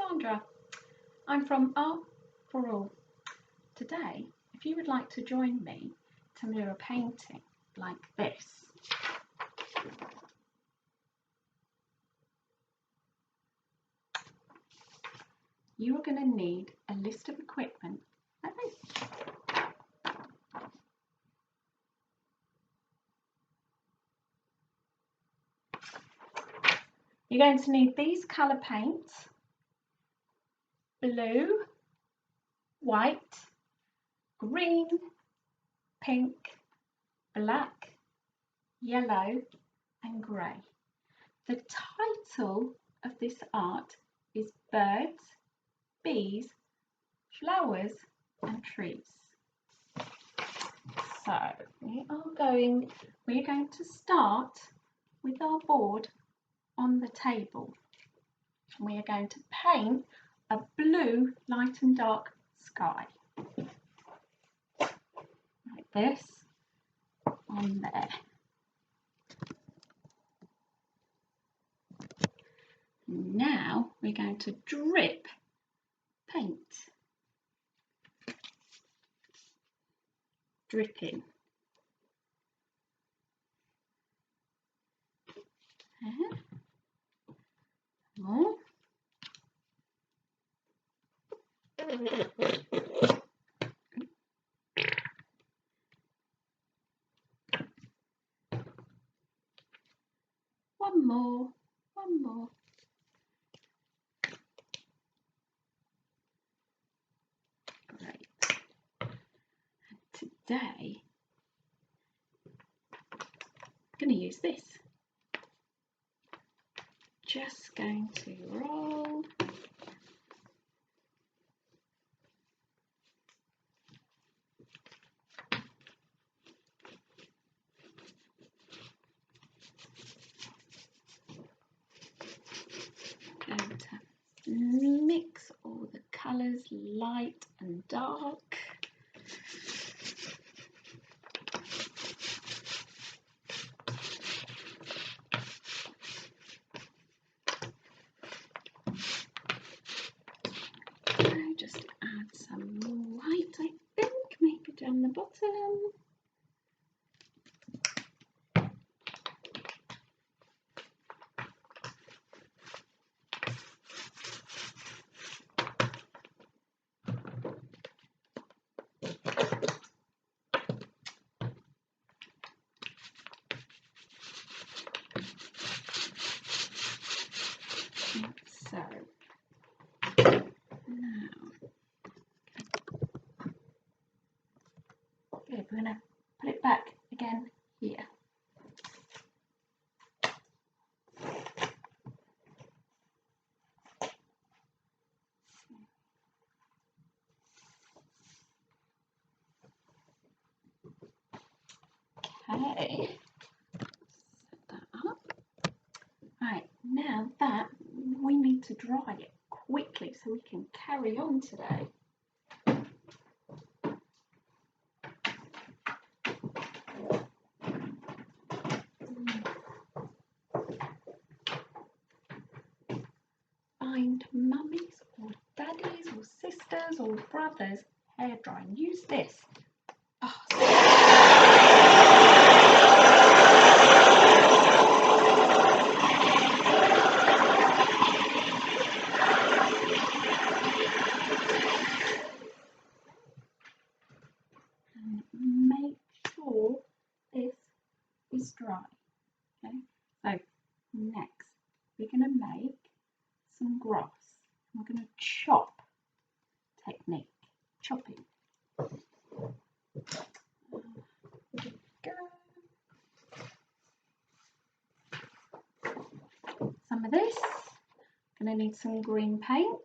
Sandra. I'm from Art for All. Today, if you would like to join me to do a painting like this, you are going to need a list of equipment like this. You're going to need these colour paints: blue, white, green, pink, black, yellow and grey. The title of this art is Birds, Bees, Flowers and Trees. So we're going to start with our board on the table. We are going to paint a blue light and dark sky like this on there. Now we're going to drip paint, dripping. More. One more. Great. And today, I'm going to use this. Just going to roll. Going to mix all the colours, light and dark. Just add some more white, I think, maybe down the bottom. So good, we're going to put it back again here. Okay, set that up. Right, now that we need to dry it quickly so we can carry on today. Find mummies or daddies or sisters or brothers hair drying. Use this. And make sure this is dry. Okay, so next we're going to make some grass. We're going to chop technique, chopping. There we go. Some of this. Going to need some green paint.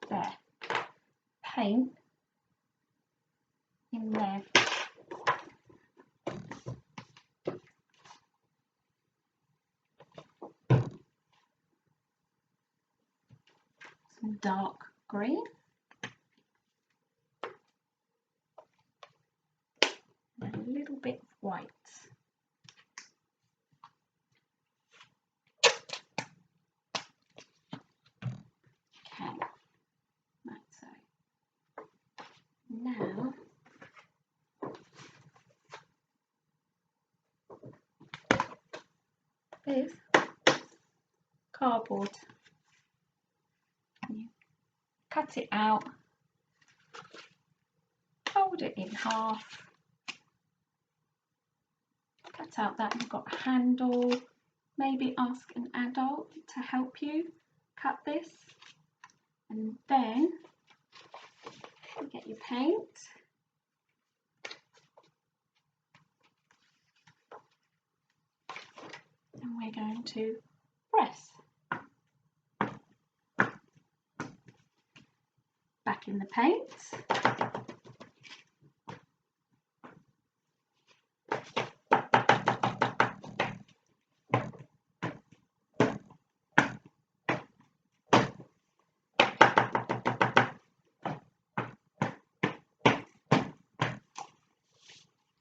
There. Paint in there. Some dark green. white. Okay, right, so now this cardboard, you cut it out, fold it in half, cut out that you've got a handle, maybe ask an adult to help you cut this, and then you get your paint. And we're going to press back in the paint.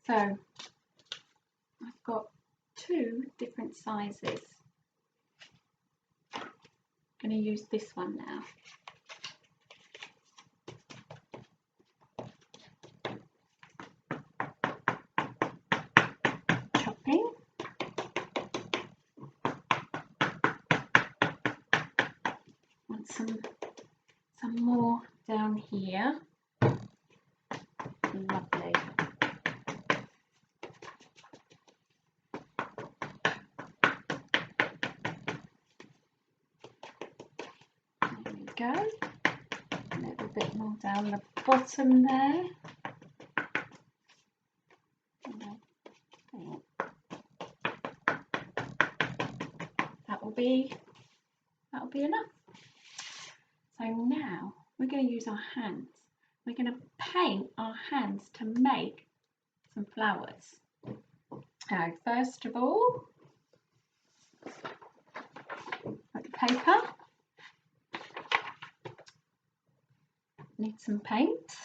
So I've got 2 different sizes. I'm going to use this one now. Chopping. Want some more down here. Lovely. There we go. A little bit more down the bottom there. That'll be enough. So now we're going to use our hands. We're going to paint our hands to make some flowers. Now, first of all, put the paper. Need some paint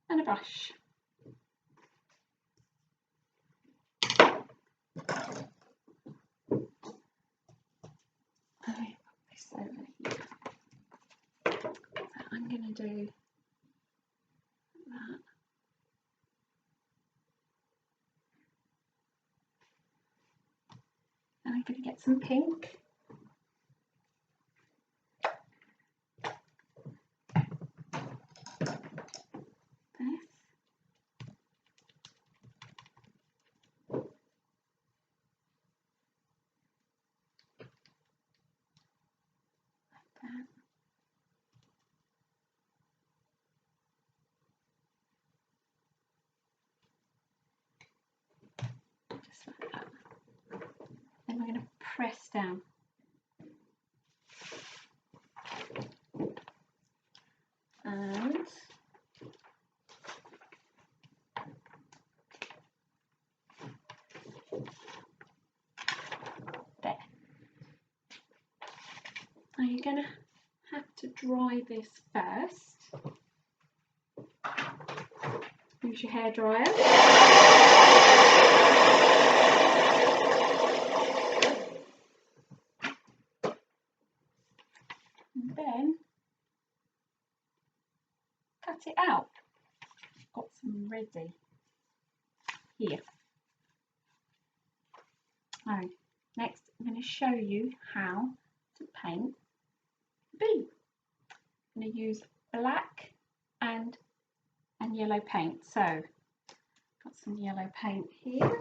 and a brush. I'm going to do that. And I'm going to get some pink. This. Like that. Just like that. Then we're going to press down. And there. Now you're going to have to dry this first. Use your hairdryer. And then cut it out. Got some ready here. Alright, next I'm going to show you how to paint a bee. I'm going to use black and yellow paint. So, got some yellow paint here.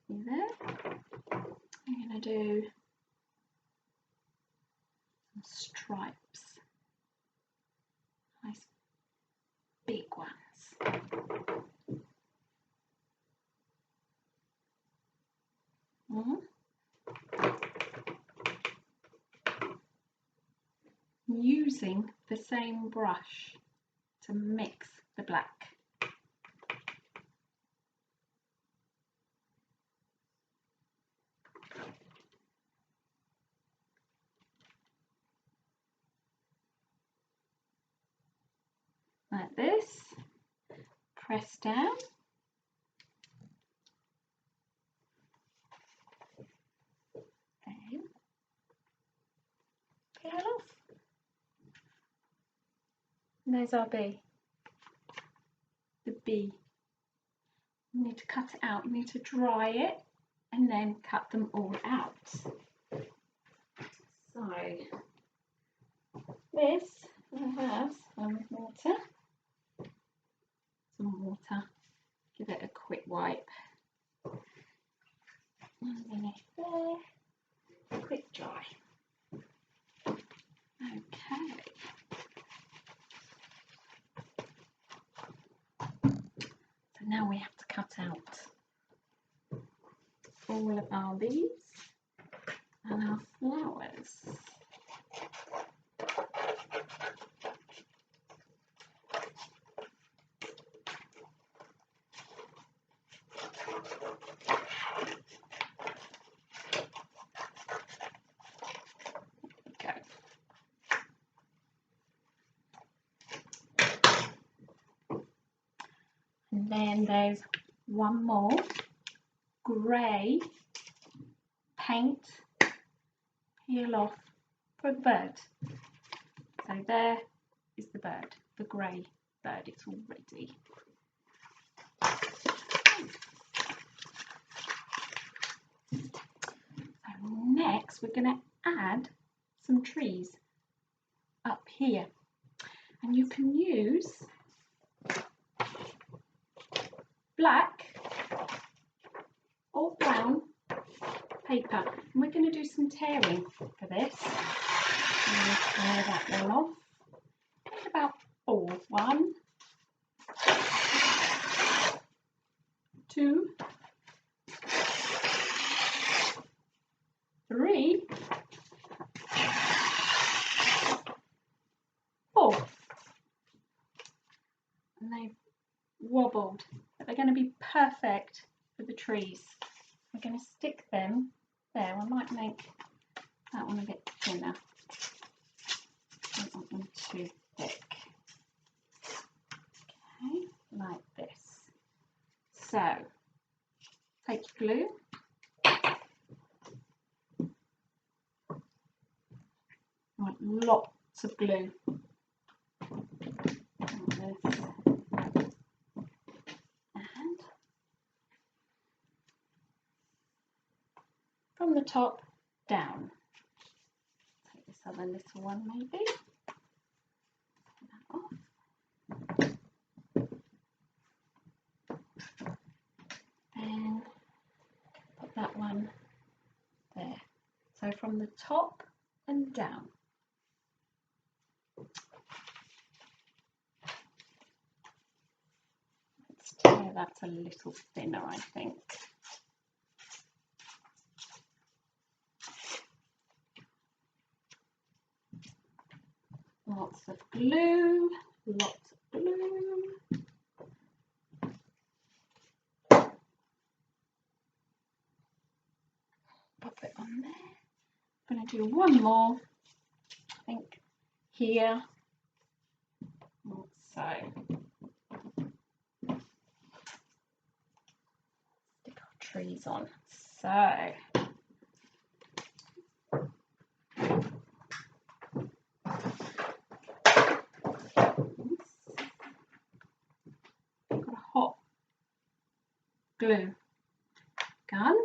There. I'm going to do some stripes, nice big ones. Using the same brush to mix the black. like this, press down, then peel off. And there's our bee, the bee. You need to cut it out, you need to dry it and then cut them all out. So this has some water, give it a quick wipe underneath there, quick dry. Okay. So now we have to cut out all of our leaves and our flowers. And then there's one more grey paint peel off for the bird. So there is the bird, the grey bird, it's all ready. So next we're going to add some trees up here, and you can use black or brown paper, and we're going to do some tearing for this. I'm going to tear that one off. Make about 4. 1, 2, 3, 4. And they've wobbled, but they're going to be perfect for the trees. We're going to stick them there. I might make that one a bit thinner. I don't want them too thick. Okay, like this. So, take your glue. I want lots of glue. Like this. And from the top down. Take this other little one maybe. Take that off. And put that one there. So from the top and down. Let's tear that a little thinner, I think. Lots of glue, lots of glue. Pop it on there. I'm going to do one more, I think, here. So, stick our trees on. So, got a hot glue gun,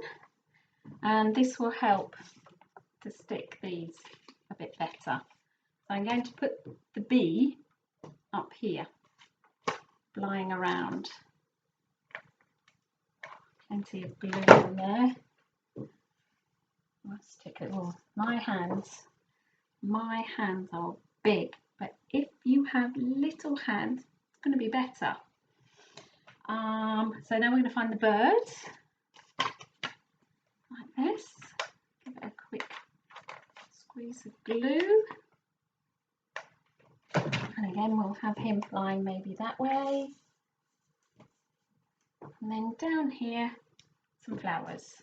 and this will help to stick these a bit better. So I'm going to put the bee up here, flying around. Plenty of glue in there. I'll stick it all. My hands are big, but if you have little hands, it's going to be better. So now we're going to find the birds, like this. Give it a quick squeeze of glue. And again, we'll have him flying maybe that way. And then down here, some flowers.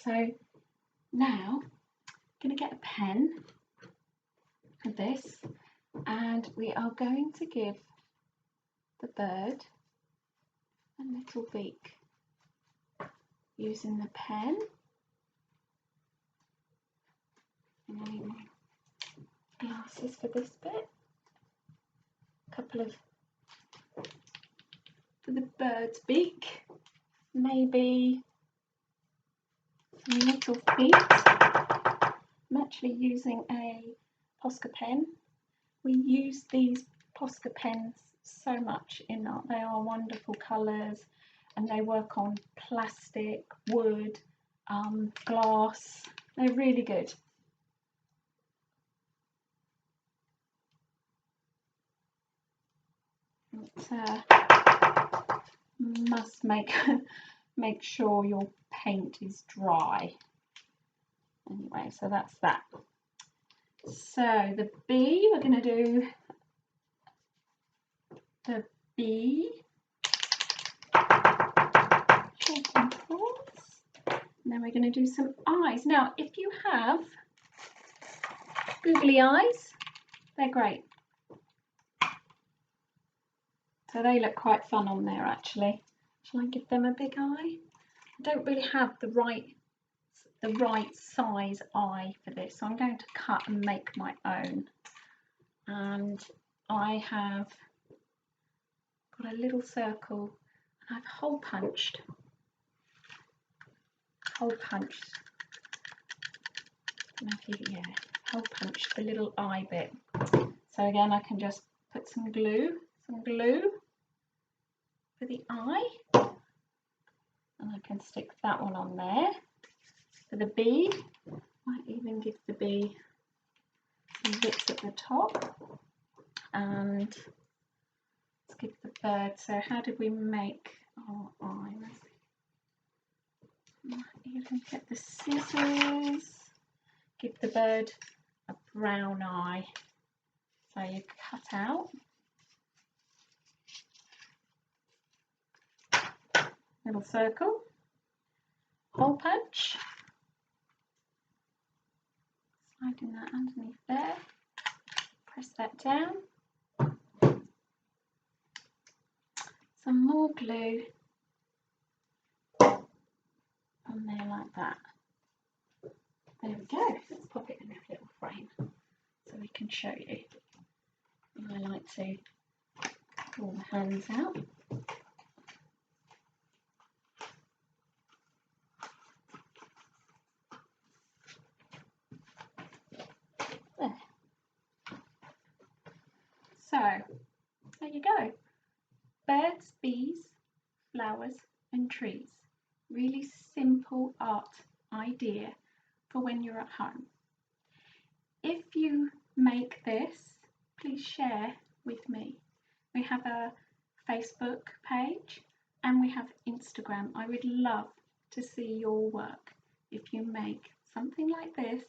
So now I'm going to get a pen for this, and we are going to give the bird a little beak using the pen. And I need glasses for this bit. A couple of for the bird's beak, maybe some little feet. I'm actually using a Posca pen. We use these Posca pens so much in art. They are wonderful colours, and they work on plastic, wood, glass. They're really good. Must make sure your paint is dry. Anyway, so that's that. So the bee, we're going to do the bee, and then we're going to do some eyes. Now, if you have googly eyes, they're great. So they look quite fun on there actually. Shall I give them a big eye? I don't really have the right size eye for this, so I'm going to cut and make my own. And I have got a little circle. I've hole punched hole punched the little eye bit. So again, I can just put some glue for the eye, and I can stick that one on there. For the bee, might even give the bee some bits at the top, and let's give the bird. So how did we make our eye? Might even get the scissors. Give the bird a brown eye. So you cut out little circle, hole punch, sliding that underneath there, press that down, some more glue on there like that. There we go. Let's pop it in a little frame so we can show you. And I like to pull the hands out. There. So there you go. Birds, bees, flowers and trees. Really simple art idea for when you're at home. If you make this, please share with me. We have a Facebook page and we have Instagram. I would love to see your work. If you make something like this,